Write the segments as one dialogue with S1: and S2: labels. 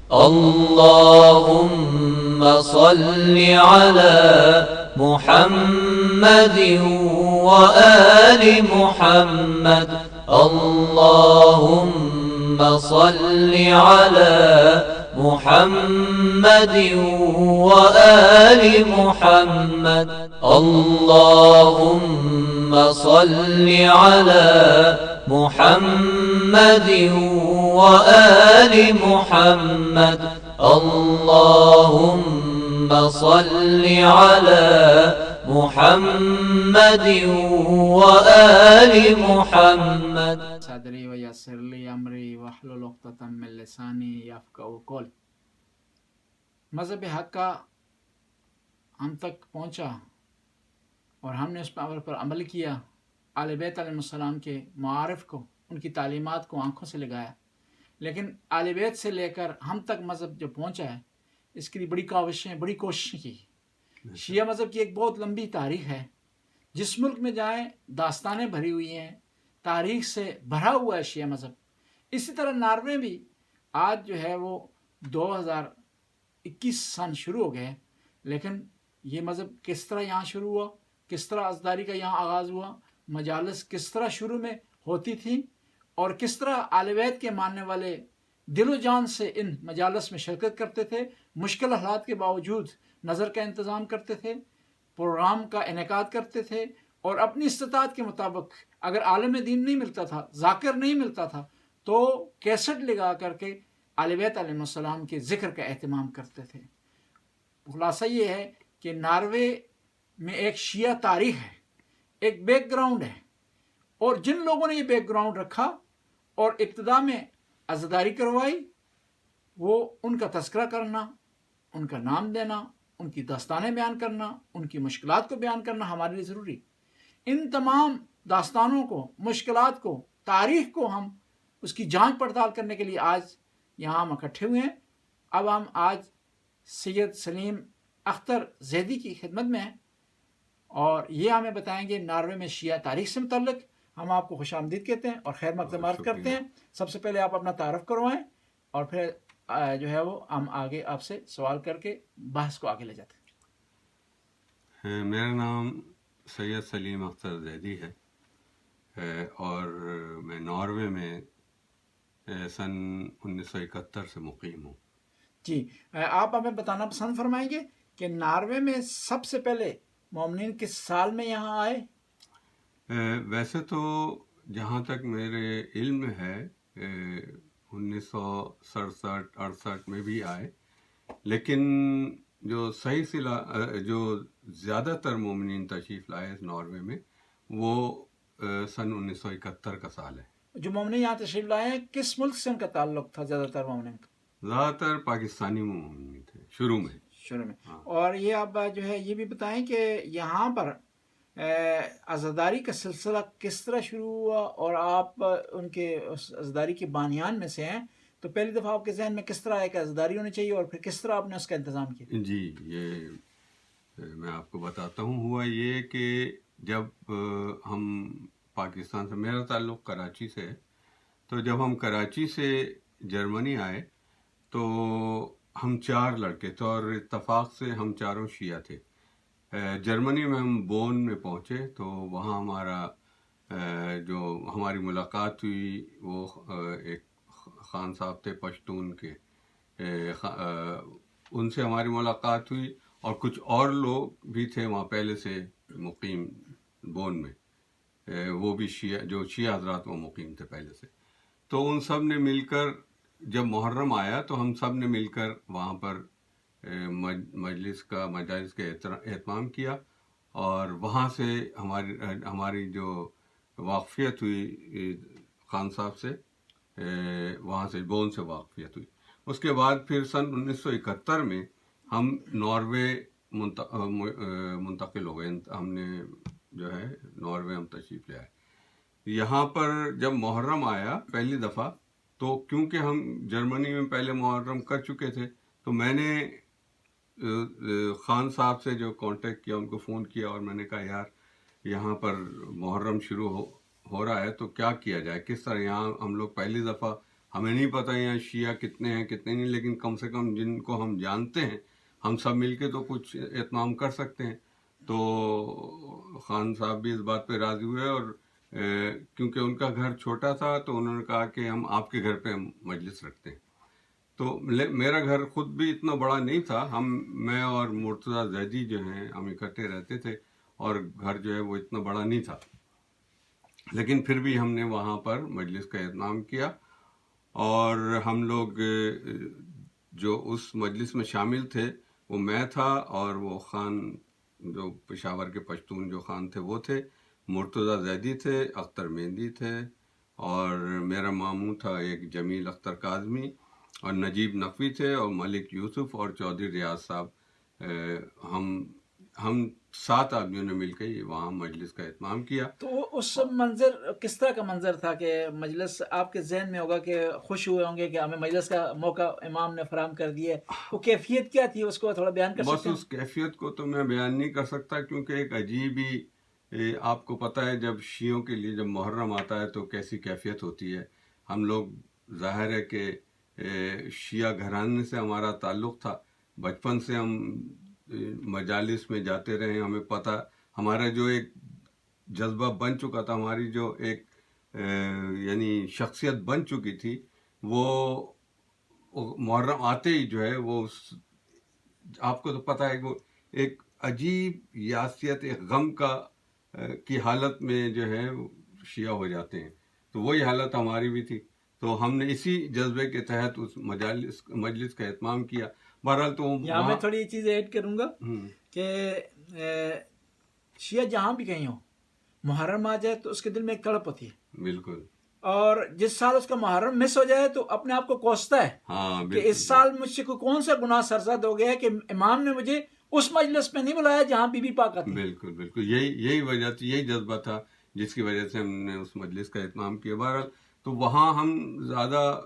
S1: اللهم صل على محمد وآل محمد. اللهم صل على محمد وآل محمد. اللهم صل على محمد وآل محمد. اللهم صل على محمد وآل محمد.
S2: صدری و یسر لی امری واحلل عقدۃ من لسانی یفقهوا قولی. مذہب حق کا ہم تک پہنچا اور ہم نے اس پر عمل کیا. آل بیت علیہ السلام کے معارف کو، ان کی تعلیمات کو آنکھوں سے لگایا. لیکن آل بیت سے لے کر ہم تک مذہب جو پہنچا ہے، اس کے لیے بڑی کاوشیں، بڑی کوششیں کی. شیعہ مذہب کی ایک بہت لمبی تاریخ ہے. جس ملک میں جائیں داستانیں بھری ہوئی ہیں، تاریخ سے بھرا ہوا ہے شیعہ مذہب. اسی طرح ناروے بھی آج جو ہے وہ 2021 سن شروع ہو گئے، لیکن یہ مذہب کس طرح یہاں شروع ہوا، کس طرح ازداری کا یہاں آغاز ہوا، مجالس کس طرح شروع میں ہوتی تھیں، اور کس طرح آل بیت کے ماننے والے دل و جان سے ان مجالس میں شرکت کرتے تھے، مشکل حالات کے باوجود نظر کا انتظام کرتے تھے، پروگرام کا انعقاد کرتے تھے، اور اپنی استطاعت کے مطابق اگر عالم دین نہیں ملتا تھا، ذاکر نہیں ملتا تھا، تو کیسٹ لگا کر کے آل بیت علیہ السلام کے ذکر کا اہتمام کرتے تھے. خلاصہ یہ ہے کہ ناروے میں ایک شیعہ تاریخ ہے، ایک بیک گراؤنڈ ہے، اور جن لوگوں نے یہ بیک گراؤنڈ رکھا اور ابتدا میں عزاداری کروائی، وہ ان کا تذکرہ کرنا، ان کا نام دینا، ان کی داستانیں بیان کرنا، ان کی مشکلات کو بیان کرنا ہمارے لیے ضروری. ان تمام داستانوں کو، مشکلات کو، تاریخ کو ہم اس کی جانچ پڑتال کرنے کے لیے آج یہاں ہم اکٹھے ہوئے ہیں. اب ہم آج سید سلیم اختر زیدی کی خدمت میں ہیں اور یہ ہمیں بتائیں گے ناروے میں شیعہ تاریخ سے متعلق. ہم آپ کو خوش آمدید کہتے ہیں اور خیر مقدمات کرتے ہیں. سب سے پہلے آپ اپنا تعارف کروائیں اور پھر جو ہے وہ ہم آگے آپ سے سوال کر کے بحث کو آگے لے جاتے ہیں.
S3: میرا نام سید سلیم اختر زیدی ہے اور میں ناروے میں سن 1971 سے مقیم ہوں.
S2: جی، آپ ہمیں بتانا پسند فرمائیں گے کہ ناروے میں سب سے پہلے مومنین کس سال میں یہاں آئے؟
S3: ویسے تو جہاں تک میرے علم میں ہے 1967-68 میں بھی آئے، لیکن جو صحیح جو زیادہ تر مومنین تشریف لائے اس ناروے میں وہ سن 1971 کا سال ہے. جو
S2: مومنین یہاں تشریف لائے ہیں کس ملک سے ان کا تعلق تھا؟ زیادہ تر مومنین کا
S3: زیادہ تر پاکستانی مومنین تھے شروع میں.
S2: اور یہ آپ جو ہے یہ بھی بتائیں کہ یہاں پر عزاداری کا سلسلہ کس طرح شروع ہوا، اور آپ ان کے اس عزاداری کے بانیان میں سے ہیں، تو پہلی دفعہ آپ کے ذہن میں کس طرح آیا کہ عزاداری ہونی چاہیے اور پھر کس طرح آپ نے اس کا انتظام کیا؟
S3: جی، یہ میں آپ کو بتاتا ہوں. ہوا یہ کہ جب ہم پاکستان سے، میرا تعلق کراچی سے ہے، تو جب ہم کراچی سے جرمنی آئے تو ہم 4 لڑکے تھے اور اتفاق سے ہم چاروں شیعہ تھے. جرمنی میں ہم بون میں پہنچے تو وہاں جو ہماری ملاقات ہوئی وہ ایک خان صاحب تھے پشتون کے، ان سے ہماری ملاقات ہوئی اور کچھ اور لوگ بھی تھے وہاں پہلے سے مقیم بون میں، وہ بھی شیعہ، جو شیعہ حضرات وہ مقیم تھے پہلے سے. تو ان سب نے مل کر جب محرم آیا تو ہم سب نے مل کر وہاں پر مجالس کا اہتمام کیا، اور وہاں سے ہماری جو واقفیت ہوئی خان صاحب سے، وہاں سے بون سے واقفیت ہوئی. اس کے بعد پھر سن 1971 میں ہم ناروے منتقل ہو گئے. ہم نے جو ہے ناروے ہم تشریف لے آئے. یہاں پر جب محرم آیا پہلی دفعہ، تو کیونکہ ہم جرمنی میں پہلے محرم کر چکے تھے تو میں نے خان صاحب سے جو کانٹیکٹ کیا، ان کو فون کیا اور میں نے کہا یار یہاں پر محرم شروع ہو رہا ہے تو کیا کیا جائے، کس طرح. یہاں ہم لوگ پہلی دفعہ ہمیں نہیں پتہ یہاں شیعہ کتنے ہیں کتنے نہیں، لیکن کم سے کم جن کو ہم جانتے ہیں ہم سب مل کے تو کچھ اہتمام کر سکتے ہیں. تو خان صاحب بھی اس بات پہ راضی ہوئے، اور کیونکہ ان کا گھر چھوٹا تھا تو انہوں نے کہا کہ ہم آپ کے گھر پہ ہم مجلس رکھتے ہیں. تو میرا گھر خود بھی اتنا بڑا نہیں تھا، میں اور مرتضیٰ زیدی جو ہیں ہم اکٹھے رہتے تھے، اور گھر جو ہے وہ اتنا بڑا نہیں تھا، لیکن پھر بھی ہم نے وہاں پر مجلس کا اہتمام کیا. اور ہم لوگ جو اس مجلس میں شامل تھے وہ میں تھا، اور وہ خان جو پشاور کے پشتون جو خان تھے وہ تھے، مرتضیٰ زیدی تھے، اختر مہندی تھے، اور میرا ماموں تھا ایک جمیل اختر کاظمی، اور نجیب نقوی تھے، اور ملک یوسف اور چودھری ریاض صاحب. ہم 7 آدمیوں نے مل کے وہاں مجلس کا اہتمام کیا.
S2: تو اس منظر کس طرح کا منظر تھا کہ مجلس آپ کے ذہن میں ہوگا کہ خوش ہوئے ہوں گے کہ ہمیں مجلس کا موقع امام نے فراہم کر دیا ہے، وہ کیفیت کیا تھی اس کو تھوڑا بیان کر
S3: بس
S2: سکتے ہیں؟
S3: اس کیفیت کو تو میں بیان نہیں کر سکتا، کیونکہ ایک عجیب ہی آپ کو پتہ ہے جب شیعوں کے لیے جب محرم آتا ہے تو کیسی کیفیت ہوتی ہے. ہم لوگ ظاہر ہے کہ شیعہ گھرانے سے ہمارا تعلق تھا، بچپن سے ہم مجالس میں جاتے رہے، ہمیں پتہ ہمارا جو ایک جذبہ بن چکا تھا، ہماری جو ایک یعنی شخصیت بن چکی تھی، وہ محرم آتے ہی جو ہے وہ آپ کو تو پتہ ہے وہ ایک عجیب یاسیت، ایک غم کی حالت میں جو ہے شیعہ ہو جاتے ہیں. تو وہی حالت ہماری بھی تھی، تو ہم نے اسی جذبے کے تحت اس مجلس کا اہتمام کیا. بہرحال تو
S2: یہاں میں تھوڑی یہ چیز ایڈ کروں گا کہ شیعہ جہاں بھی کہیں ہو، محرم آ جائے تو اس کے دل میں ایک تڑپ ہوتی ہے،
S3: بالکل،
S2: اور جس سال اس کا محرم مس ہو جائے تو اپنے آپ کو کوستا ہے
S3: ہاں
S2: کہ
S3: بالکل،
S2: اس سال مجھ سے کون سا گناہ سرزد ہو گیا ہے کہ امام نے مجھے اس مجلس میں نہیں بلایا جہاں بی بی پاک آتی.
S3: بالکل بالکل، یہی وجہ تھی، یہی جذبہ تھا جس کی وجہ سے ہم نے اس مجلس کا اہتمام کیا. بہرحال تو وہاں ہم زیادہ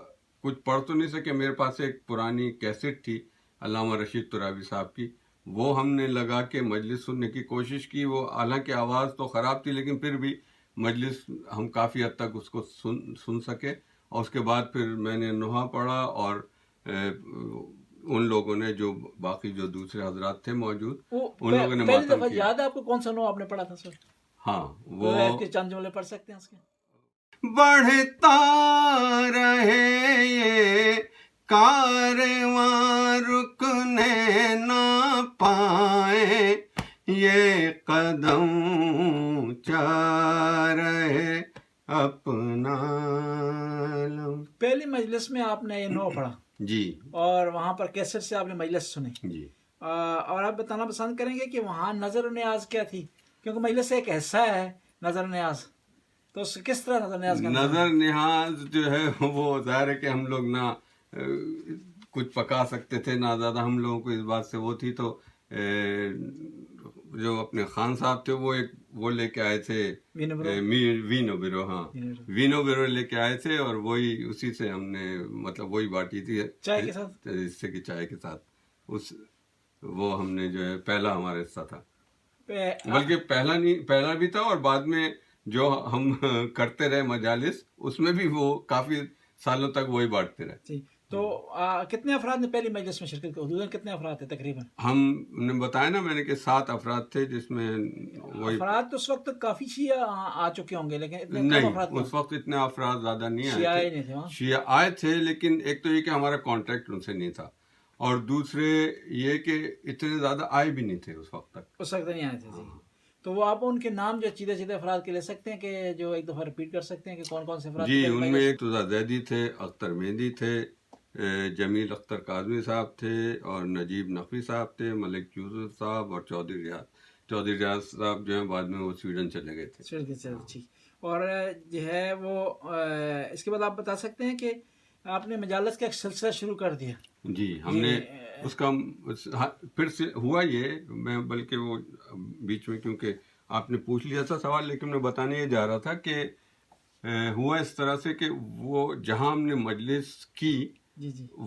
S3: کچھ پڑھ تو نہیں سکے. میرے پاس ایک پرانی کیسٹ تھی علامہ رشید ترابی صاحب کی، وہ ہم نے لگا کے مجلس سننے کی کوشش کی. وہ حالانکہ آواز تو خراب تھی لیکن پھر بھی مجلس ہم کافی حد تک اس کو سن سکے. اور اس کے بعد پھر میں نے نوحہ پڑھا، اور ان لوگوں نے جو باقی جو دوسرے حضرات تھے موجود ان لوگوں نے
S2: پہلی
S3: ماتم
S2: دفعہ
S3: کیا.
S2: یاد ہے آپ کو کون سا نو آپ نے پڑھا تھا سر؟
S3: ہاں وہ
S2: چند جملے پڑھ سکتے ہیں اس کے؟
S3: بڑھتا رہے یہ کارواں رکنے نہ پائے، یہ قدم چار رہے اپنا علم.
S2: پہلی مجلس میں آپ نے یہ نو پڑھا
S3: جی
S2: اور وہاں پر کیسٹ سے آپ نے مجلس سنی،
S3: جی.
S2: اور آپ بتانا پسند کریں گے کہ وہاں نظر و نیاز کیا تھی؟ کیونکہ مجلس ایک حصہ ہے نظر و نیاز، تو اس کس طرح نظر نیاز کا
S3: نظر نیاز جو ہے وہ ظاہر ہے کہ ہم لوگ نہ کچھ پکا سکتے تھے، نہ زیادہ ہم لوگوں کو اس بات سے وہ تھی. تو جو اپنے خان صاحب تھے وہ لے کے آئے تھے وینو بیرو، ہاں وینو بیرو لے کے آئے تھے، اور وہی اسی سے ہم نے مطلب وہی بانٹی تھی
S2: چائے کے ساتھ،
S3: جس سے کہ چائے کے ساتھ وہ ہم نے جو ہے پہلا ہمارا حصہ تھا. بلکہ پہلا بھی تھا، اور بعد میں جو ہم کرتے رہے مجالس اس میں بھی وہ کافی سالوں تک وہی بانٹتے رہے.
S2: جی. تو کتنے افراد نے پہلی مجلس میں شرکت کی؟ حدوداً کتنے افراد تھے تقریباً؟
S3: ہم نے بتایا نا میں نے کہ 7 افراد تھے، جس میں وہی
S2: افراد تو اس وقت کافی شیعہ آ چکے ہوں گے، لیکن اتنے کم
S3: نہیں،
S2: افراد
S3: اس وقت اتنے افراد زیادہ نہیں
S2: شیعہ
S3: آئے
S2: نہیں تھے وہاں.
S3: شیعہ آئے تھے، لیکن ایک تو یہ کہ ہمارا کانٹیکٹ ان سے نہیں تھا، اور دوسرے یہ کہ اتنے زیادہ آئے بھی نہیں تھے اس وقت تک.
S2: اس وقت نہیں آئے تھے. جی. تو وہ آپ ان کے نام جو چیدے افراد کے لے سکتے ہیں کہ جو ایک دفعہ ریپیٹ کر سکتے ہیں کہ کون کون سے افراد؟
S3: جی، ان میں ایک مرتضیٰ زیدی تھے، اختر مہندی تھے، جمیل اختر کاظمی صاحب تھے، اور نجیب نقوی صاحب تھے، ملک یوسف صاحب، اور چودھری ریاض صاحب جو ہیں بعد میں وہ سویڈن چلے گئے تھے.
S2: ٹھیک. اور جو ہے وہ اس کے بعد آپ بتا سکتے ہیں کہ آپ نے مجالس کا ایک سلسلہ شروع کر دیا.
S3: جی، ہم نے اس کا پھر سے ہوا یہ، میں بلکہ وہ بیچ میں کیونکہ آپ نے پوچھ لیا تھا سوال، لیکن میں بتانے یہ جا رہا تھا کہ ہوا اس طرح سے کہ وہ جہاں ہم نے مجلس کی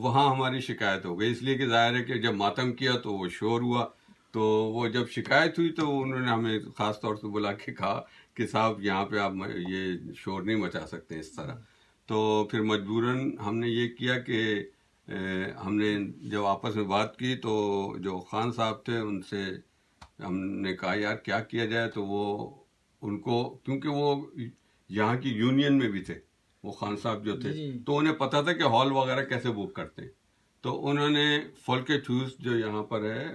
S3: وہاں ہماری شکایت ہو گئی، اس لیے کہ ظاہر ہے کہ جب ماتم کیا تو وہ شور ہوا، تو وہ جب شکایت ہوئی تو انہوں نے ہمیں خاص طور سے بلا کے کہا کہ صاحب یہاں پہ آپ یہ شور نہیں مچا سکتے اس طرح. تو پھر مجبوراً ہم نے یہ کیا کہ ہم نے جب آپس میں بات کی تو جو خان صاحب تھے ان سے ہم نے کہا یار کیا کیا جائے. تو وہ ان کو کیونکہ وہ یہاں کی یونین میں بھی تھے وہ خان صاحب جو تھے, تو انہیں پتہ تھا کہ ہال وغیرہ کیسے بک کرتے ہیں. تو انہوں نے فولکٹ ہیوز جو یہاں پر ہے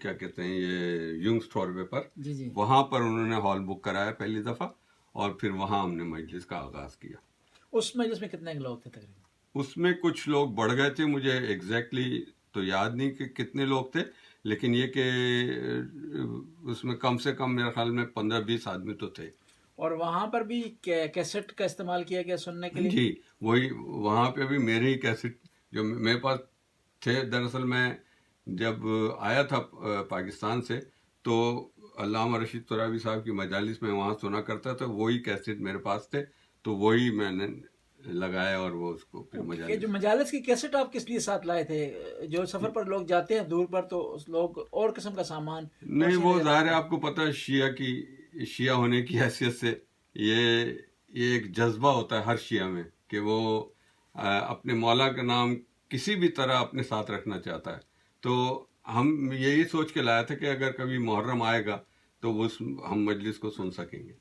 S3: کیا کہتے ہیں یہ یونگ اسٹور وے پر, وہاں پر انہوں نے ہال بک کرایا پہلی دفعہ, اور پھر وہاں ہم نے مجلس کا آغاز کیا.
S2: اس مجلس میں کتنے لوگ تھے تقریباً؟
S3: اس میں کچھ لوگ بڑھ گئے تھے, مجھے ایگزیکٹلی تو یاد نہیں کہ کتنے لوگ تھے, لیکن یہ کہ اس میں کم سے کم میرے خیال میں 15-20 آدمی تو تھے.
S2: اور وہاں پر بھی کیسٹ کا استعمال کیا گیا سننے کے لیے؟
S3: جی وہی, وہاں پہ بھی میرے ہی کیسٹ جو میرے پاس تھے. دراصل میں جب آیا تھا پاکستان سے تو علامہ رشید ترابی صاحب کی مجالس میں وہاں سنا کرتا تھا, وہی کیسٹ میرے پاس تھے, تو وہی میں نے لگایا اور وہ اس کو پھر مجالس.
S2: جو مجالس کی کیسٹ آپ کس لیے ساتھ لائے تھے؟ جو سفر پر لوگ جاتے ہیں دور پر تو لوگ اور قسم کا سامان
S3: نہیں, وہ ظاہر ہے آپ کو پتہ ہے شیعہ ہونے کی حیثیت سے یہ ایک جذبہ ہوتا ہے ہر شیعہ میں کہ وہ اپنے مولا کا نام کسی بھی طرح اپنے ساتھ رکھنا چاہتا ہے. تو ہم یہی سوچ کے لایا تھا کہ اگر کبھی محرم آئے گا تو وہ ہم مجلس کو سن سکیں گے.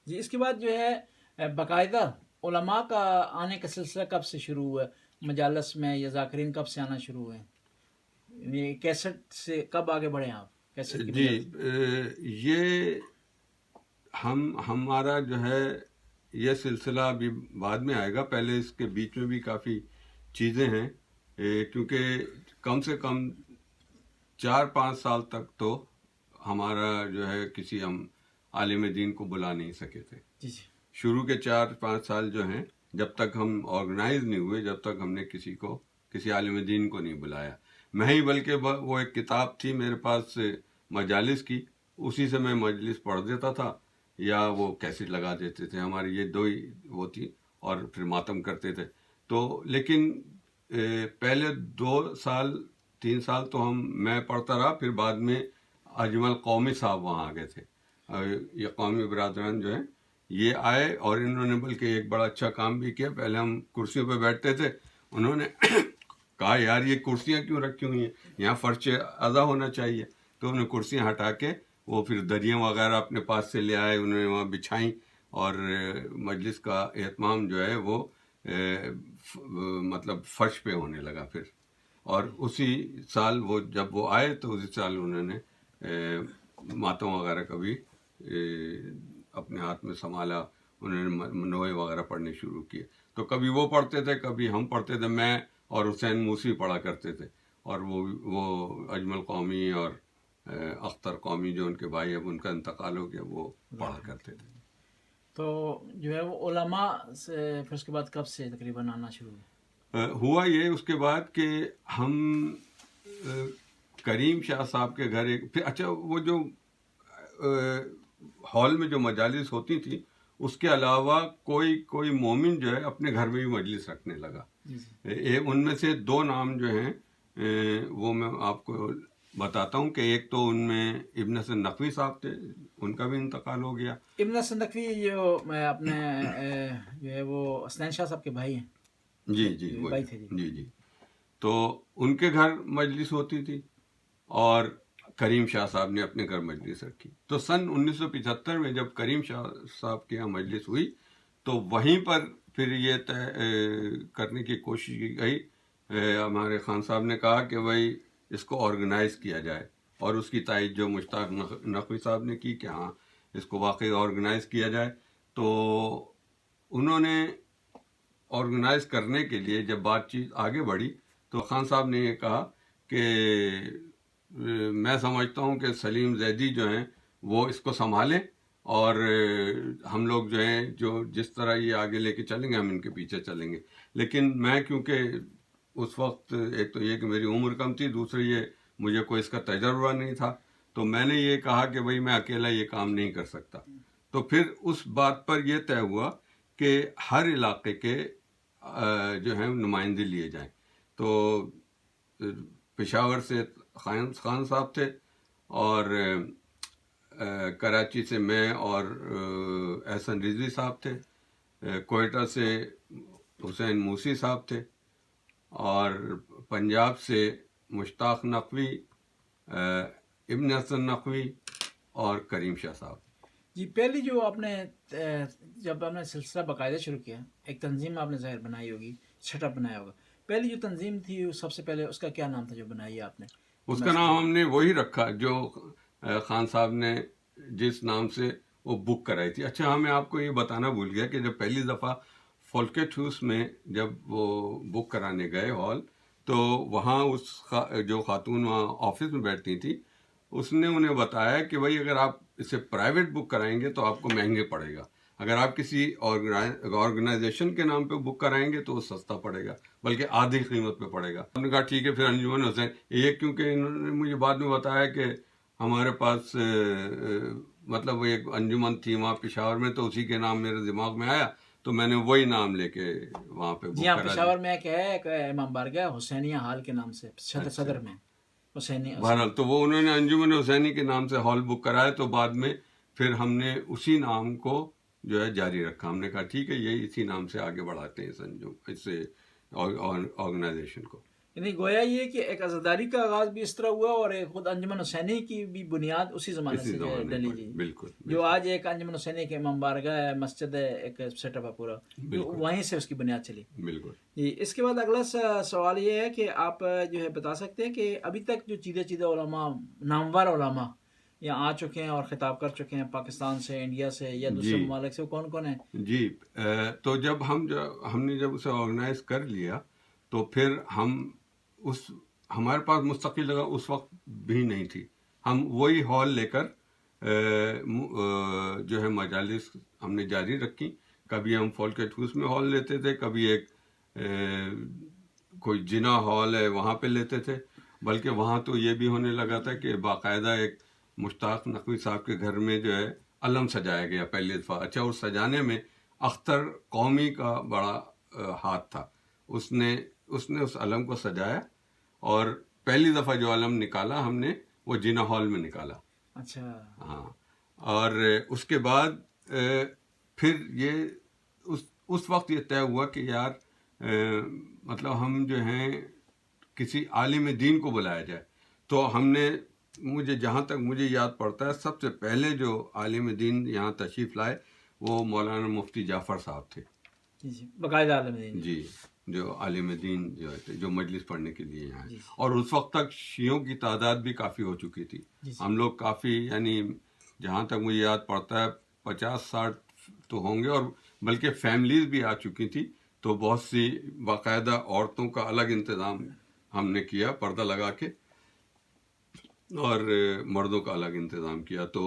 S2: جی اس کے بعد جو ہے باقاعدہ علماء کا آنے کا سلسلہ کب سے شروع ہوا مجالس میں, یا ذاکرین کب سے آنا شروع ہوئے؟ یہ کیسٹ سے کب آگے بڑھے آپ کیسٹ کی؟
S3: جی یہ ہمارا جو ہے یہ سلسلہ ابھی بعد میں آئے گا, پہلے اس کے بیچ میں بھی کافی چیزیں ہیں, کیونکہ کم سے کم 4-5 سال تک تو ہمارا جو ہے کسی ہم عالم دین کو بلا نہیں سکے تھے. شروع کے 4-5 سال جو ہیں جب تک ہم آرگنائز نہیں ہوئے, جب تک ہم نے کسی عالم دین کو نہیں بلایا. میں ہی بلکہ وہ ایک کتاب تھی میرے پاس مجالس کی, اسی سے میں مجلس پڑھ دیتا تھا یا وہ کیسٹ لگا دیتے تھے. ہماری یہ 2 ہی وہ تھی, اور پھر ماتم کرتے تھے. تو لیکن پہلے 2-3 سال تو میں پڑھتا رہا, پھر بعد میں اجمل قومی صاحب وہاں آ گئے تھے. یہ قومی برادران جو ہیں یہ آئے, اور انہوں نے بلکہ ایک بڑا اچھا کام بھی کیا. پہلے ہم کرسیوں پہ بیٹھتے تھے, انہوں نے کہا یار یہ کرسیاں کیوں رکھی ہوئی ہیں, یہاں فرش ادا ہونا چاہیے. تو انہوں نے کرسیاں ہٹا کے وہ پھر دریاں وغیرہ اپنے پاس سے لے آئے, انہوں نے وہاں بچھائیں, اور مجلس کا اہتمام جو ہے وہ مطلب فرش پہ ہونے لگا پھر. اور اسی سال وہ جب وہ آئے تو اسی سال انہوں نے ماتم وغیرہ کا بھی اپنے ہاتھ میں سنبھالا, انہوں نے نوئے وغیرہ پڑھنے شروع کیے. تو کبھی وہ پڑھتے تھے, کبھی ہم پڑھتے تھے. میں اور حسین موسی پڑھا کرتے تھے, اور وہ اجمل قومی اور اختر قومی جو ان کے بھائی اب ان کا انتقال ہو گیا, وہ پڑھا کرتے تھے.
S2: تو جو ہے وہ علماء سے پھر اس کے بعد کب سے تقریباً آنا شروع
S3: ہوا یہ اس کے بعد کہ ہم کریم شاہ صاحب کے گھر پھر اچھا وہ جو ہال میں جو مجالس ہوتی تھی اس کے علاوہ کوئی مومن جو ہے اپنے گھر میں بھی مجلس رکھنے لگا. ان میں سے 2 نام جو ہیں وہ میں آپ کو بتاتا ہوں کہ ایک تو ان میں ابن حسن نقوی صاحب تھے, ان کا بھی انتقال ہو گیا.
S2: ابن حسن نقوی جو اپنے جو ہے وہ حسنین شاہ صاحب کے بھائی ہیں.
S3: جی جی. تو ان کے گھر مجلس ہوتی تھی, اور کریم شاہ صاحب نے اپنے گھر مجلس رکھی. تو سن 1975 میں جب کریم شاہ صاحب کے یہاں مجلس ہوئی تو وہیں پر پھر یہ طے کرنے کی کوشش کی گئی. ہمارے خان صاحب نے کہا کہ بھائی اس کو آرگنائز کیا جائے, اور اس کی تائید جو مشتاق نقوی صاحب نے کی کہ ہاں اس کو واقعی آرگنائز کیا جائے. تو انہوں نے آرگنائز کرنے کے لیے جب بات چیت آگے بڑھی تو خان صاحب نے یہ کہا کہ میں سمجھتا ہوں کہ سلیم زیدی جو ہیں وہ اس کو سنبھالیں, اور ہم لوگ جو ہیں جو جس طرح یہ آگے لے کے چلیں گے ہم ان کے پیچھے چلیں گے. لیکن میں کیونکہ اس وقت ایک تو یہ کہ میری عمر کم تھی, دوسرے یہ مجھے کوئی اس کا تجربہ نہیں تھا, تو میں نے یہ کہا کہ بھائی میں اکیلا یہ کام نہیں کر سکتا. تو پھر اس بات پر یہ طے ہوا کہ ہر علاقے کے جو ہیں نمائندے لیے جائیں. تو پشاور سے خان صاحب تھے, اور کراچی سے میں اور احسن رضوی صاحب تھے, کوئٹہ سے حسین موسی صاحب تھے اور پنجاب سے مشتاق نقوی، ابن حسن نقوی اور کریم شاہ صاحب۔
S2: جی پہلی جو آپ نے جب آپ نے سلسلہ باقاعدہ شروع کیا، ایک تنظیم آپ نے ظاہر بنائی ہوگی، سیٹ اپ بنایا ہوگا، پہلی جو تنظیم تھی سب سے پہلے اس کا کیا نام تھا جو بنائی آپ نے؟
S3: اس کا نام ہم نے وہی رکھا جو خان صاحب نے جس نام سے وہ بک کرائی تھی۔ اچھا ہاں، میں آپ کو یہ بتانا بھول گیا کہ جب پہلی دفعہ فولکٹ ہاؤس میں جب وہ بک کرانے گئے ہال، تو وہاں جو خاتون وہاں آفس میں بیٹھتی تھی، اس نے انہیں بتایا کہ بھائی اگر آپ اسے پرائیویٹ بک کرائیں گے تو آپ کو مہنگے پڑے گا، اگر آپ کسی آرگنائزیشن کے نام پہ بک کرائیں گے تو وہ سستا پڑے گا، بلکہ آدھی قیمت پہ پڑے گا۔ ہم نے کہا ٹھیک ہے، پھر انجمن حسین یہ، کیونکہ انہوں نے مجھے بعد میں بتایا کہ ہمارے پاس مطلب وہ ایک انجمن تھی وہاں پشاور میں، تو اسی کے نام میرے دماغ میں آیا تو میں نے وہی نام لے کے وہاں پہ بک
S2: جی ہاں،
S3: کرا
S2: پشاور میں ایک ہے، ایک امام بارگاہ حسینیہ ہال کے نام سے صدر میں حسینیہ۔
S3: بہرحال تو وہ انہوں نے انجمن حسینی کے نام سے ہال بک کرایا، تو بعد میں پھر ہم نے اسی نام کو جو ہے جاری رکھا۔ ہم نے کہا ٹھیک ہے، یہ اسی نام سے آگے بڑھاتے ہیں اس آرگنائزیشن کو۔
S2: یعنی گویا یہ کہ ایک عزاداری کا آغاز بھی اس طرح ہوا اور ایک خود انجمن حسینی کی بھی بنیاد اسی زمانے سے جو ہے ڈلی جی،
S3: بالکل،
S2: جو آج ایک انجمن حسینی کے امام بارگاہ ہے، مسجد ہے، ایک سیٹ اپ ہے پورا، وہیں سے اس کی بنیاد چلی۔
S3: بالکل
S2: جی اس کے بعد اگلا سوال یہ ہے کہ آپ جو ہے بتا سکتے ہیں کہ ابھی تک جو چیدہ علماء، نامور علماء یہاں آ چکے ہیں اور خطاب کر چکے ہیں پاکستان سے، انڈیا سے یا دوسرے ممالک سے، وہ کون کون ہیں؟
S3: جی تو جب ہم نے جب اسے آرگنائز کر لیا تو پھر ہمارے پاس مستقل جگہ اس وقت بھی نہیں تھی، ہم وہی ہال لے کر جو ہے مجالس ہم نے جاری رکھی۔ کبھی ہم فولکٹ ہاؤس میں ہال لیتے تھے، کبھی ایک کوئی جنا ہال ہے وہاں پہ لیتے تھے، بلکہ وہاں تو یہ بھی ہونے لگا تھا کہ باقاعدہ ایک مشتاق نقوی صاحب کے گھر میں جو ہے علم سجایا گیا پہلی دفعہ۔ اچھا، اس سجانے میں اختر قومی کا بڑا ہاتھ تھا، اس نے اس علم کو سجایا، اور پہلی دفعہ جو علم نکالا ہم نے وہ جنا ہال میں نکالا۔
S2: اچھا
S3: ہاں، اور اس کے بعد پھر یہ اس وقت یہ طے ہوا کہ یار مطلب ہم جو ہیں کسی عالم دین کو بلایا جائے، تو ہم نے جہاں تک مجھے یاد پڑتا ہے سب سے پہلے جو عالم دین یہاں تشریف لائے وہ مولانا مفتی جعفر صاحب تھے۔
S2: جی باقاعدہ عالم دین،
S3: جی، جو عالم دین جو مجلس پڑھنے کے لیے یہاں، اور اس وقت تک شیعوں کی تعداد بھی کافی ہو چکی تھی۔ ہم لوگ کافی، یعنی جہاں تک مجھے یاد پڑتا ہے 50-60 تو ہوں گے، اور بلکہ فیملیز بھی آ چکی تھی، تو بہت سی باقاعدہ عورتوں کا الگ انتظام ہم نے کیا پردہ لگا کے، اور مردوں کا الگ انتظام کیا، تو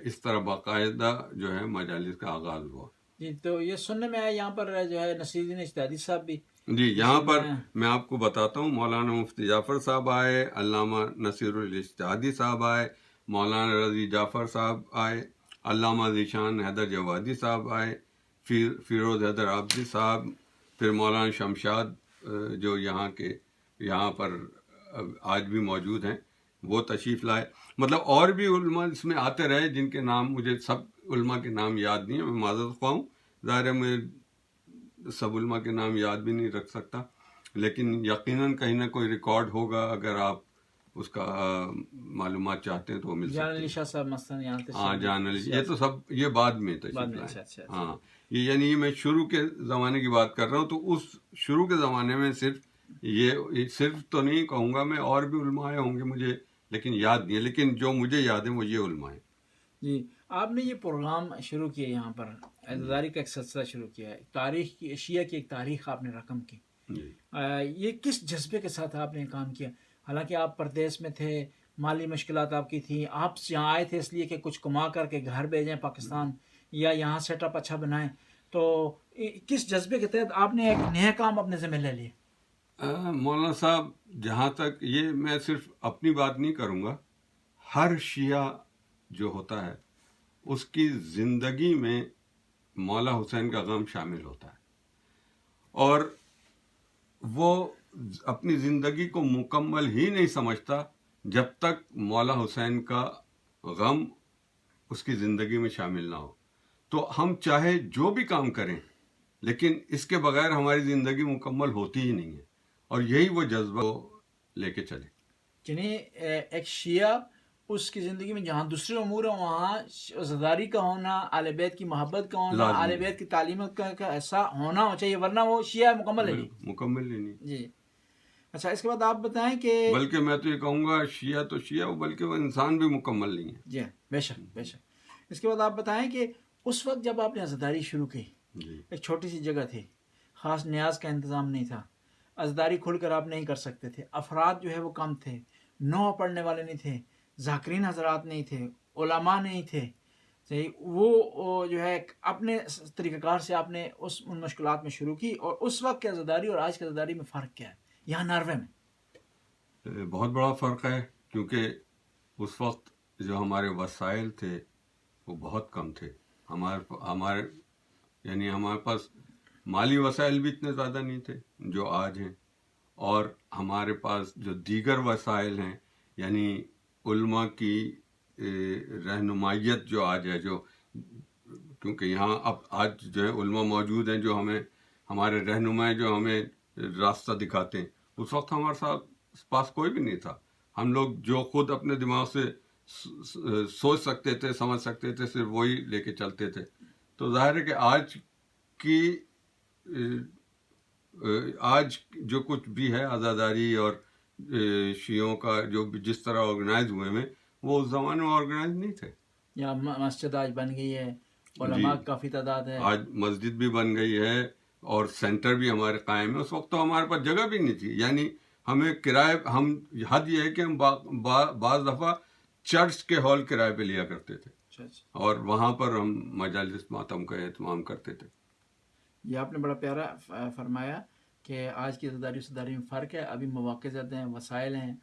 S3: اس طرح باقاعدہ جو ہے مجالس کا آغاز ہوا۔
S2: جی تو یہ سننے میں آیا یہاں پر جو ہے نصیر الدین اجتہادی صاحب بھی،
S3: جی یہاں پر میں آپ کو بتاتا ہوں، مولانا مفتی جعفر صاحب آئے، علامہ نصیر الاجتہادی صاحب آئے، مولانا رضی جعفر صاحب آئے، علامہ ذیشان حیدر جوادی صاحب آئے، فیروز حیدر عابدی صاحب، پھر مولانا شمشاد جو یہاں پر آج بھی موجود ہیں، وہ تشریف لائے۔ مطلب اور بھی علماء اس میں آتے رہے جن کے نام مجھے سب علماء کے نام یاد نہیں ہیں، میں معذرت خواہ ہوں، ظاہر ہے میں سب علماء کے نام یاد بھی نہیں رکھ سکتا، لیکن یقیناً کہیں نہ کوئی ریکارڈ ہوگا، اگر آپ اس کا معلومات چاہتے ہیں تو وہ مل
S2: جان
S3: سکتے
S2: علی
S3: ہیں۔
S2: شاہ صاحب مثلاً یہاں تشریف
S3: ہاں، جان علی، یہ تو سب یہ بعد میں تشریف لائے۔
S2: اچھا
S3: ہاں، یعنی میں شروع کے زمانے کی بات کر رہا ہوں، تو اس شروع کے زمانے میں صرف تو نہیں کہوں گا میں، اور بھی علماء ہوں گے مجھے لیکن یاد نہیں ہے، لیکن جو مجھے یاد ہے وہ یہ علماء ہیں۔
S2: جی آپ نے یہ پروگرام شروع کیا، یہاں پر عزاداری کا ایک سلسلہ شروع کیا ہے، تاریخ کی، اشیاء کی ایک تاریخ آپ نے رقم کی، یہ کس جذبے کے ساتھ آپ نے کام کیا؟ حالانکہ آپ پردیس میں تھے، مالی مشکلات آپ کی تھیں، آپ یہاں آئے تھے اس لیے کہ کچھ کما کر کے گھر بھیجیں پاکستان یا یہاں سیٹ اپ اچھا بنائیں، تو کس جذبے کے تحت آپ نے ایک نیا کام اپنے ذمہ لے لیا؟
S3: مولانا صاحب، جہاں تک یہ میں صرف اپنی بات نہیں کروں گا، ہر شیعہ جو ہوتا ہے اس کی زندگی میں مولا حسین کا غم شامل ہوتا ہے، اور وہ اپنی زندگی کو مکمل ہی نہیں سمجھتا جب تک مولا حسین کا غم اس کی زندگی میں شامل نہ ہو۔ تو ہم چاہے جو بھی کام کریں لیکن اس کے بغیر ہماری زندگی مکمل ہوتی ہی نہیں ہے، اور یہی وہ جذبہ لے کے چلے.
S2: یعنی ایک شیعہ اس کی زندگی میں جہاں دوسرے امور ہیں وہاں عزاداری کا ہونا، اہل بیت کی محبت کا ہونا،
S3: لازمی
S2: اہل بیت کی تعلیمات کا ایسا ہونا چاہیے، ورنہ وہ شیعہ مکمل ہے نہیں.
S3: مکمل ہی نہیں.
S2: جی اچھا، اس کے بعد آپ بتائیں کہ
S3: بلکہ میں تو یہ کہوں گا شیعہ تو شیعہ، بلکہ وہ انسان بھی مکمل نہیں ہے.
S2: جی بے شک بے شک. اس کے بعد آپ بتائیں کہ اس وقت جب آپ نے عزاداری شروع کی،
S3: جی
S2: ایک چھوٹی سی جگہ تھی، خاص نیاز کا انتظام نہیں تھا، عزاداری کھل کر آپ نہیں کر سکتے تھے، افراد جو ہے وہ کم تھے، نو پڑھنے والے نہیں تھے، ذاکرین حضرات نہیں تھے، علماء نہیں تھے. صحیح، وہ جو ہے اپنے طریقہ کار سے آپ نے ان مشکلات میں شروع کی. اور اس وقت کی عزاداری اور آج کی عزاداری میں فرق کیا ہے یہاں ناروے میں؟
S3: بہت بڑا فرق ہے، کیونکہ اس وقت جو ہمارے وسائل تھے وہ بہت کم تھے. ہمارے یعنی ہمارے پاس مالی وسائل بھی اتنے زیادہ نہیں تھے جو آج ہیں، اور ہمارے پاس جو دیگر وسائل ہیں یعنی علماء کی رہنمائیت جو آج ہے، جو کیونکہ یہاں اب آج جو ہے علماء موجود ہیں جو ہمیں ہمارے رہنما جو ہمیں راستہ دکھاتے ہیں. اس وقت ہمارے پاس کوئی بھی نہیں تھا. ہم لوگ جو خود اپنے دماغ سے سوچ سکتے تھے، سمجھ سکتے تھے، صرف وہی لے کے چلتے تھے. تو ظاہر ہے کہ آج جو کچھ بھی ہے عزاداری اور شیعوں کا جو جس طرح آرگنائز ہوئے ہیں وہ اس زمانے میں آرگنائز نہیں تھے.
S2: یا مسجد آج بن گئی ہے، علماء کافی تعداد ہے،
S3: آج مسجد بھی بن گئی ہے اور سینٹر بھی ہمارے قائم ہے. اس وقت تو ہمارے پاس جگہ بھی نہیں تھی. یعنی ہمیں کرائے، حد یہ ہے کہ ہم بعض دفعہ چرچ کے ہال کرائے پہ لیا کرتے تھے اور وہاں پر ہم مجالس ماتم کا اہتمام کرتے تھے.
S2: یہ آپ نے بڑا پیارا فرمایا کہ آج کی عزاداری صداری میں فرق ہے. ابھی مواقع زیادہ ہیں، وسائل ہیں،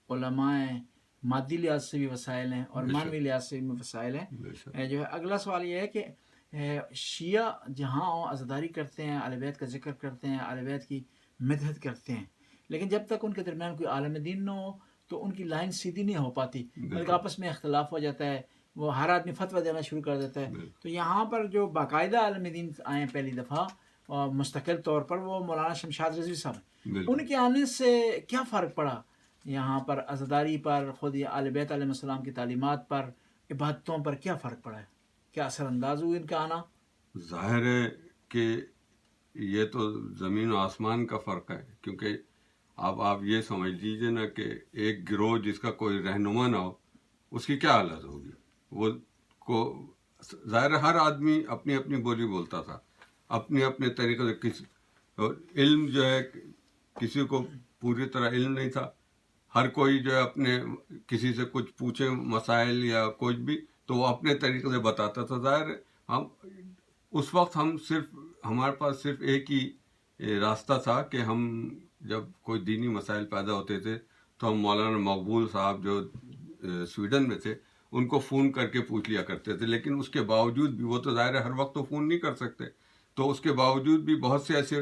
S2: علماء ہیں، مادی لحاظ سے بھی وسائل ہیں اور معنوی لحاظ سے بھی وسائل ہیں. جو ہے اگلا سوال یہ ہے کہ شیعہ جہاں عزاداری کرتے ہیں، اہل بیت کا ذکر کرتے ہیں، اہل بیت کی مدحت کرتے ہیں، لیکن جب تک ان کے درمیان کوئی عالم دین نہ ہو تو ان کی لائن سیدھی نہیں ہو پاتی، بلکہ آپس میں اختلاف ہو جاتا ہے، وہ ہر آدمی فتویٰ دینا شروع کر دیتا ہے. تو یہاں پر جو باقاعدہ عالم دین آئے پہلی دفعہ اور مستقل طور پر وہ مولانا شمشاد رضوی صاحب ہیں. ان کے آنے سے کیا فرق پڑا یہاں پر عزاداری پر، خود یہ اہل بیت علیہ السلام کی تعلیمات پر، عبادتوں پر کیا فرق پڑا ہے؟ کیا اثر انداز ہوئی ان کا آنا؟
S3: ظاہر ہے کہ یہ تو زمین و آسمان کا فرق ہے، کیونکہ آپ یہ سمجھ لیجیے نا کہ ایک گروہ جس کا کوئی رہنما نہ ہو اس کی کیا حالت ہوگی. وہ کو ظاہر ہر آدمی اپنی اپنی بولی بولتا تھا، اپنے اپنے طریقے سے. علم جو ہے کسی کو پوری طرح علم نہیں تھا. ہر کوئی جو ہے اپنے کسی سے کچھ پوچھے مسائل یا کچھ بھی تو وہ اپنے طریقے سے بتاتا تھا. ظاہر ہم اس وقت ہمارے پاس صرف ایک ہی راستہ تھا کہ ہم جب کوئی دینی مسائل پیدا ہوتے تھے تو ہم مولانا مقبول صاحب جو سویڈن میں تھے ان کو فون کر کے پوچھ لیا کرتے تھے. لیکن اس کے باوجود بھی وہ تو ظاہر ہر وقت تو فون نہیں کر سکتے، تو اس کے باوجود بھی بہت سے ایسے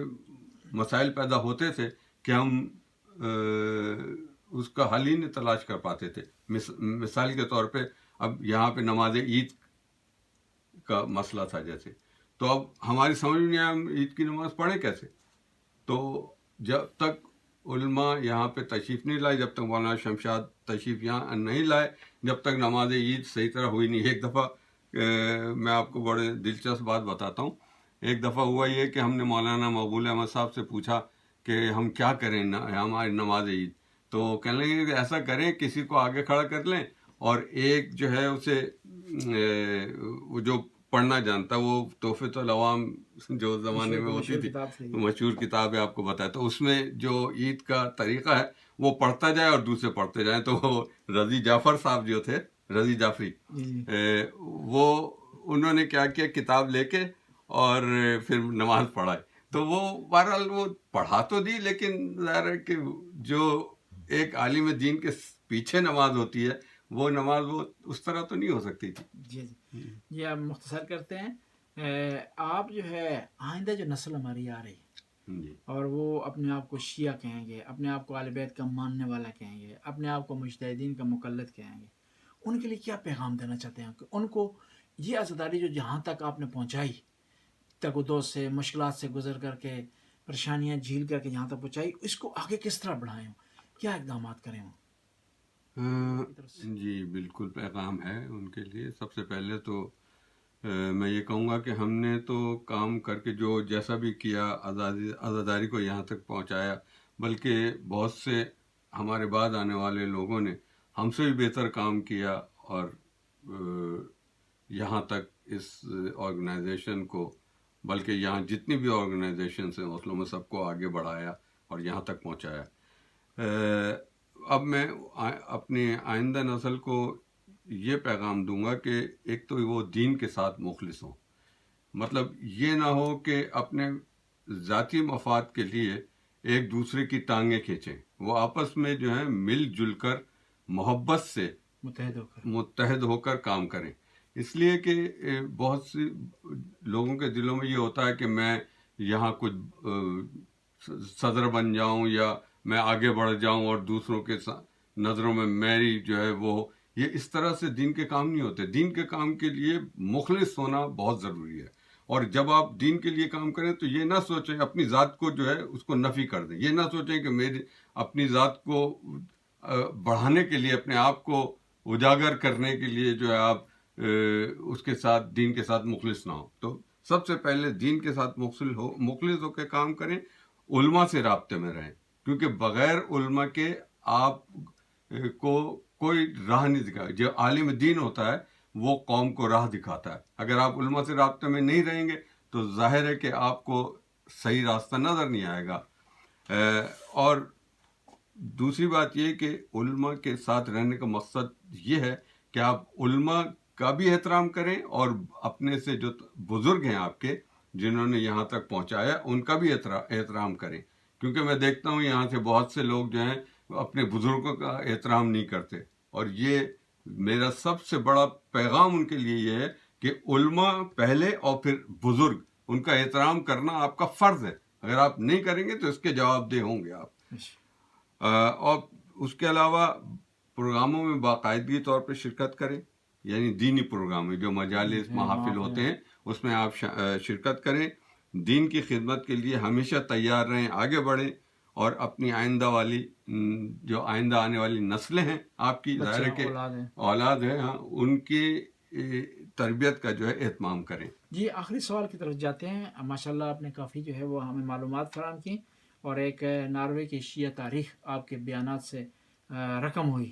S3: مسائل پیدا ہوتے تھے کہ ہم اس کا حل ہی نہیں تلاش کر پاتے تھے. مثال کے طور پہ اب یہاں پہ نماز عید کا مسئلہ تھا جیسے، تو اب ہماری سمجھ میں نہیں آیا ہم عید کی نماز پڑھیں کیسے. تو جب تک علماء یہاں پہ تشریف نہیں لائے، جب تک مولانا شمشاد تشریف یہاں نہیں لائے، جب تک نماز عید صحیح طرح ہوئی نہیں. ایک دفعہ میں آپ کو بڑے دلچسپ بات بتاتا ہوں. ایک دفعہ ہوا یہ کہ ہم نے مولانا مقبول احمد صاحب سے پوچھا کہ ہم کیا کریں ہماری نماز عید. تو کہنے لگے کہ ایسا کریں کسی کو آگے کھڑا کر لیں اور ایک جو ہے اسے وہ جو پڑھنا جانتا وہ تحفۃ العوام جو زمانے میں ہوتی تھی مشہور کتاب ہے آپ کو بتایا، تو اس میں جو عید کا طریقہ ہے وہ پڑھتا جائے اور دوسرے پڑھتے جائیں. تو رضی جعفر صاحب جو تھے، رضی جعفری، وہ انہوں نے کیا کیا، کتاب لے کے اور پھر نماز پڑھائی. تو وہ بہرحال وہ پڑھا تو دی، لیکن ظاہر ہے کہ جو ایک عالم دین کے پیچھے نماز ہوتی ہے وہ نماز وہ اس طرح تو نہیں ہو سکتی تھی.
S2: جی آپ مختصر کرتے ہیں. آپ جو ہے آئندہ جو نسل ہماری آ رہی ہے اور وہ اپنے آپ کو شیعہ کہیں گے، اپنے آپ کو اہل بیت کا ماننے والا کہیں گے، اپنے آپ کو مجتہدین کا مقلد کہیں گے، ان کے لیے کیا پیغام دینا چاہتے ہیں کہ ان کو یہ عزاداری جو جہاں تک آپ نے پہنچائی، تگ و دو سے، مشکلات سے گزر کر کے، پریشانیاں جھیل کر کے جہاں تک پہنچائی، اس کو آگے کس طرح بڑھائیں ہوں، کیا اقدامات کریں ہوں؟
S3: جی بالکل پیغام ہے ان کے لیے. سب سے پہلے تو میں یہ کہوں گا کہ ہم نے تو کام کر کے جو جیسا بھی کیا عزاداری کو یہاں تک پہنچایا، بلکہ بہت سے ہمارے بعد آنے والے لوگوں نے ہم سے بھی بہتر کام کیا اور یہاں تک اس آرگنائزیشن کو، بلکہ یہاں جتنی بھی آرگنائزیشنس ہیں مسلموں میں، سب کو آگے بڑھایا اور یہاں تک پہنچایا. اب میں اپنی آئندہ نسل کو یہ پیغام دوں گا کہ ایک تو وہ دین کے ساتھ مخلص ہوں. مطلب یہ نہ ہو کہ اپنے ذاتی مفاد کے لیے ایک دوسرے کی ٹانگیں کھینچیں. وہ آپس میں جو ہے مل جل کر محبت سے متحد ہو کر کام کریں. اس لیے کہ بہت سی لوگوں کے دلوں میں یہ ہوتا ہے کہ میں یہاں کچھ صدر بن جاؤں یا میں آگے بڑھ جاؤں اور دوسروں کے نظروں میں میری جو ہے وہ، یہ اس طرح سے دین کے کام نہیں ہوتے. دین کے کام کے لیے مخلص ہونا بہت ضروری ہے. اور جب آپ دین کے لیے کام کریں تو یہ نہ سوچیں اپنی ذات کو جو ہے اس کو نفی کر دیں. یہ نہ سوچیں کہ میری اپنی ذات کو بڑھانے کے لیے، اپنے آپ کو اجاگر کرنے کے لیے جو ہے آپ اس کے ساتھ، دین کے ساتھ مخلص نہ ہو. تو سب سے پہلے دین کے ساتھ مخلص ہو کے کام کریں. علماء سے رابطے میں رہیں، کیونکہ بغیر علماء کے آپ کو کوئی راہ نہیں دکھائے. جو عالم دین ہوتا ہے وہ قوم کو راہ دکھاتا ہے. اگر آپ علماء سے رابطے میں نہیں رہیں گے تو ظاہر ہے کہ آپ کو صحیح راستہ نظر نہیں آئے گا. اور دوسری بات یہ کہ علماء کے ساتھ رہنے کا مقصد یہ ہے کہ آپ علماء کا بھی احترام کریں اور اپنے سے جو بزرگ ہیں آپ کے، جنہوں نے یہاں تک پہنچایا، ان کا بھی احترام کریں. کیونکہ میں دیکھتا ہوں یہاں سے بہت سے لوگ جو ہیں اپنے بزرگوں کا احترام نہیں کرتے. اور یہ میرا سب سے بڑا پیغام ان کے لیے یہ ہے کہ علماء پہلے اور پھر بزرگ، ان کا احترام کرنا آپ کا فرض ہے. اگر آپ نہیں کریں گے تو اس کے جواب دہ ہوں گے آپ. اور اس کے علاوہ پروگراموں میں باقاعدگی طور پہ شرکت کریں. یعنی دینی پروگرام جو مجالس محافل ہوتے ہیں اس میں آپ شرکت کریں. دین کی خدمت کے لیے ہمیشہ تیار رہیں، آگے بڑھیں. اور اپنی آئندہ آنے والی نسلیں ہیں آپ کی، ظاہر ہے کہ اولاد ہے، ہاں، ان کی تربیت کا جو ہے اہتمام کریں.
S2: جی آخری سوال کی طرف جاتے ہیں. ماشاءاللہ آپ نے کافی جو ہے وہ ہمیں معلومات فراہم کی اور ایک ناروے کی شیعہ تاریخ آپ کے بیانات سے رقم ہوئی.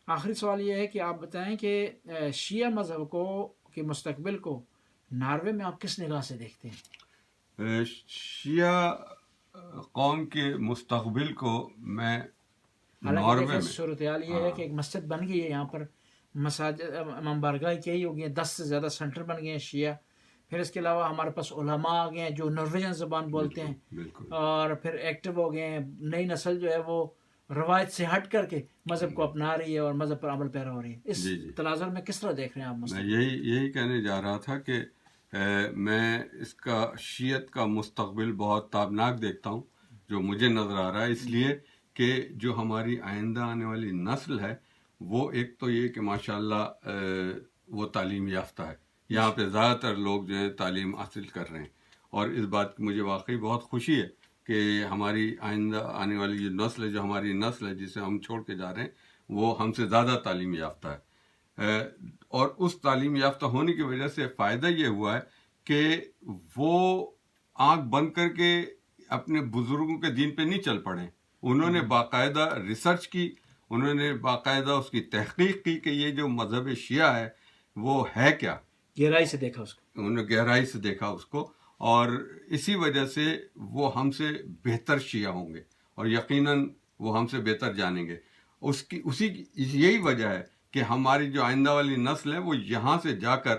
S2: آخری سوال یہ ہے کہ آپ بتائیں کہ شیعہ مذہب کو کے مستقبل کو ناروے میں آپ کس نگاہ سے دیکھتے ہیں؟
S3: شیعہ قوم کے مستقبل کو میں
S2: حالانکہ دیکھیں صورتحال یہ ہے کہ ایک مسجد بن گئی ہے یہاں پر، مساجد امام بارگاہ کئی ہو گئی ہیں، 10 سے زیادہ سینٹر بن گئے ہیں شیعہ. پھر اس کے علاوہ ہمارے پاس علماء آ گئے ہیں جو نرویجن زبان بولتے ہیں، اور پھر ایکٹیو ہو گئے ہیں. نئی نسل جو ہے وہ روایت سے ہٹ کر کے مذہب کو اپنا رہی ہے اور مذہب پر عمل پیرا ہو رہی ہے. اس تناظر میں کس طرح دیکھ رہے ہیں آپ؟
S3: میں یہی کہنے جا رہا تھا کہ میں اس کا شیعت کا مستقبل بہت تابناک دیکھتا ہوں جو مجھے نظر آ رہا ہے. اس لیے کہ جو ہماری آئندہ آنے والی نسل ہے وہ ایک تو یہ کہ ماشاءاللہ وہ تعلیم یافتہ ہے. یہاں پہ زیادہ تر لوگ جو ہے تعلیم حاصل کر رہے ہیں، اور اس بات کی مجھے واقعی بہت خوشی ہے کہ ہماری آئندہ آنے والی جو نسل ہے، جو ہماری نسل ہے جسے ہم چھوڑ کے جا رہے ہیں، وہ ہم سے زیادہ تعلیم یافتہ ہے. اور اس تعلیم یافتہ ہونے کی وجہ سے فائدہ یہ ہوا ہے کہ وہ آنکھ بند کر کے اپنے بزرگوں کے دین پہ نہیں چل پڑے. انہوں نے باقاعدہ ریسرچ کی، انہوں نے باقاعدہ اس کی تحقیق کی کہ یہ جو مذہب شیعہ ہے وہ ہے کیا.
S2: گہرائی سے دیکھا اس کو،
S3: انہوں نے گہرائی سے دیکھا اس کو، اور اسی وجہ سے وہ ہم سے بہتر شیعہ ہوں گے اور یقیناً وہ ہم سے بہتر جانیں گے. یہی وجہ ہے کہ ہماری جو آئندہ والی نسل ہے وہ یہاں سے جا کر،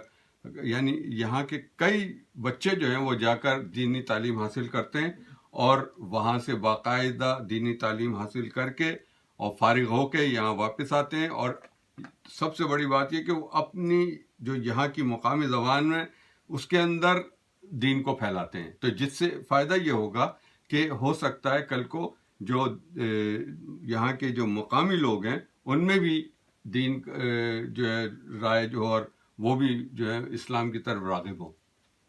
S3: یعنی یہاں کے کئی بچے جو ہیں وہ جا کر دینی تعلیم حاصل کرتے ہیں اور وہاں سے باقاعدہ دینی تعلیم حاصل کر کے اور فارغ ہو کے یہاں واپس آتے ہیں. اور سب سے بڑی بات یہ کہ وہ اپنی جو یہاں کی مقامی زبان میں اس کے اندر دین کو پھیلاتے ہیں. تو جس سے فائدہ یہ ہوگا کہ ہو سکتا ہے کل کو جو یہاں کے جو مقامی لوگ ہیں ان میں بھی دین جو ہے رائج ہو اور وہ بھی جو ہے اسلام کی طرف راغب ہوں.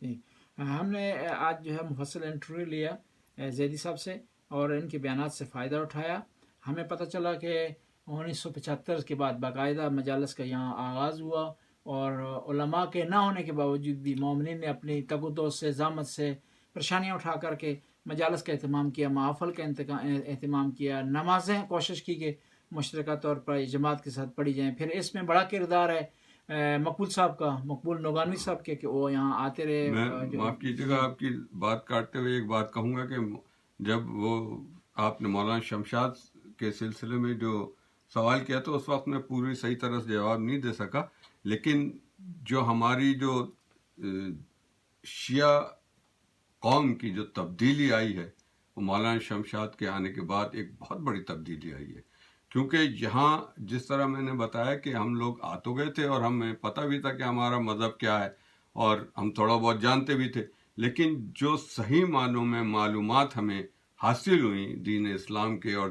S2: جی ہم نے آج جو ہے مفصل انٹرویو لیا زیدی صاحب سے اور ان کے بیانات سے فائدہ اٹھایا. ہمیں پتہ چلا کہ 1975 کے بعد باقاعدہ مجالس کا یہاں آغاز ہوا اور علماء کے نہ ہونے کے باوجود بھی مومنین نے اپنی تگ و دو سے زحمت سے پریشانیاں اٹھا کر کے مجالس کا اہتمام کیا, محافل کا اہتمام کیا, نمازیں کوشش کی کہ مشترکہ طور پر جماعت کے ساتھ پڑھی جائیں. پھر اس میں بڑا کردار ہے مقبول صاحب کا, مقبول نوگانوی صاحب کے, کہ وہ یہاں آتے رہے.
S3: میں معاف کیجیے گا آپ کی بات کاٹتے ہوئے ایک بات کہوں گا کہ جب وہ آپ نے مولانا شمشاد کے سلسلے میں جو سوال کیا تو اس وقت میں پوری صحیح طرح سے جواب نہیں دے سکا, لیکن جو ہماری جو شیعہ قوم کی جو تبدیلی آئی ہے وہ مولانا شمشاد کے آنے کے بعد ایک بہت بڑی تبدیلی آئی ہے. کیونکہ یہاں جس طرح میں نے بتایا کہ ہم لوگ آ تو گئے تھے اور ہمیں پتہ بھی تھا کہ ہمارا مذہب کیا ہے اور ہم تھوڑا بہت جانتے بھی تھے, لیکن جو صحیح معنوں میں معلومات ہمیں حاصل ہوئیں دین اسلام کے اور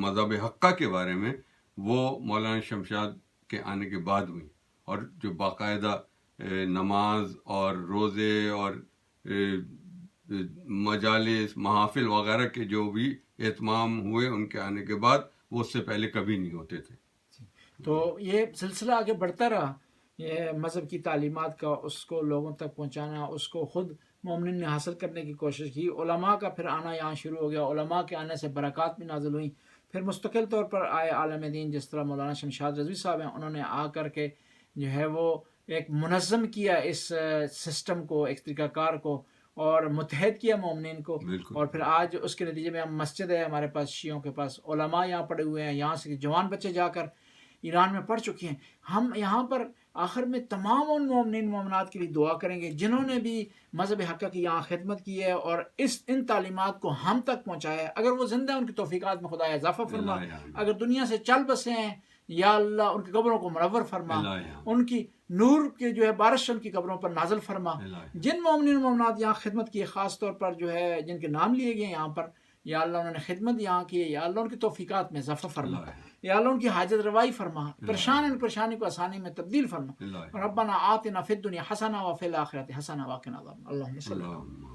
S3: مذہب حقہ کے بارے میں وہ مولانا شمشاد کے آنے کے بعد ہوئیں. اور جو باقاعدہ نماز اور روزے اور مجالس محافل وغیرہ کے جو بھی اہتمام ہوئے ان کے آنے کے بعد وہ اس سے پہلے کبھی نہیں ہوتے تھے.
S2: تو یہ سلسلہ آگے بڑھتا رہا, یہ مذہب کی تعلیمات کا اس کو لوگوں تک پہنچانا, اس کو خود مومنین نے حاصل کرنے کی کوشش کی. علماء کا پھر آنا یہاں شروع ہو گیا, علماء کے آنے سے برکات بھی نازل ہوئیں. پھر مستقل طور پر آئے عالم دین جس طرح مولانا شمشاد رضوی صاحب ہیں, انہوں نے آ کر کے جو ہے وہ ایک منظم کیا اس سسٹم کو, ایک طریقہ کار کو, اور متحد کیا مومنین کو. اور پھر آج اس کے نتیجے میں ہم مسجد ہے ہمارے پاس شیعوں کے پاس, علماء یہاں پڑے ہوئے ہیں, یہاں سے جوان بچے جا کر ایران میں پڑھ چکے ہیں. ہم یہاں پر آخر میں تمام ان مومنین مومنات کے لیے دعا کریں گے جنہوں نے بھی مذہب حقہ کی یہاں خدمت کی ہے اور ان تعلیمات کو ہم تک پہنچایا ہے. اگر وہ زندہ ہیں ان کی توفیقات میں خدا اضافہ فرما, اگر دنیا سے چل بسے ہیں یا اللہ ان کی قبروں کو منور فرما, ان کی نور کے جو ہے بارش ان کی قبروں پر نازل فرما. جن مومنین مومنات یہاں خدمت کی, خاص طور پر جو ہے جن کے نام لیے گئے یہاں پر, یا اللہ انہوں نے خدمت یہاں کی, یا اللہ ان کی توفیقات میں اضافہ فرما, یا اللہ ان کی حاجت روائی فرما, پریشانی کو آسانی میں تبدیل فرما. ربنا آتنا فی الدنیا حسنہ وفی الآخرۃ حسنہ وقنا عذاب النار. اللہم صلی اللہ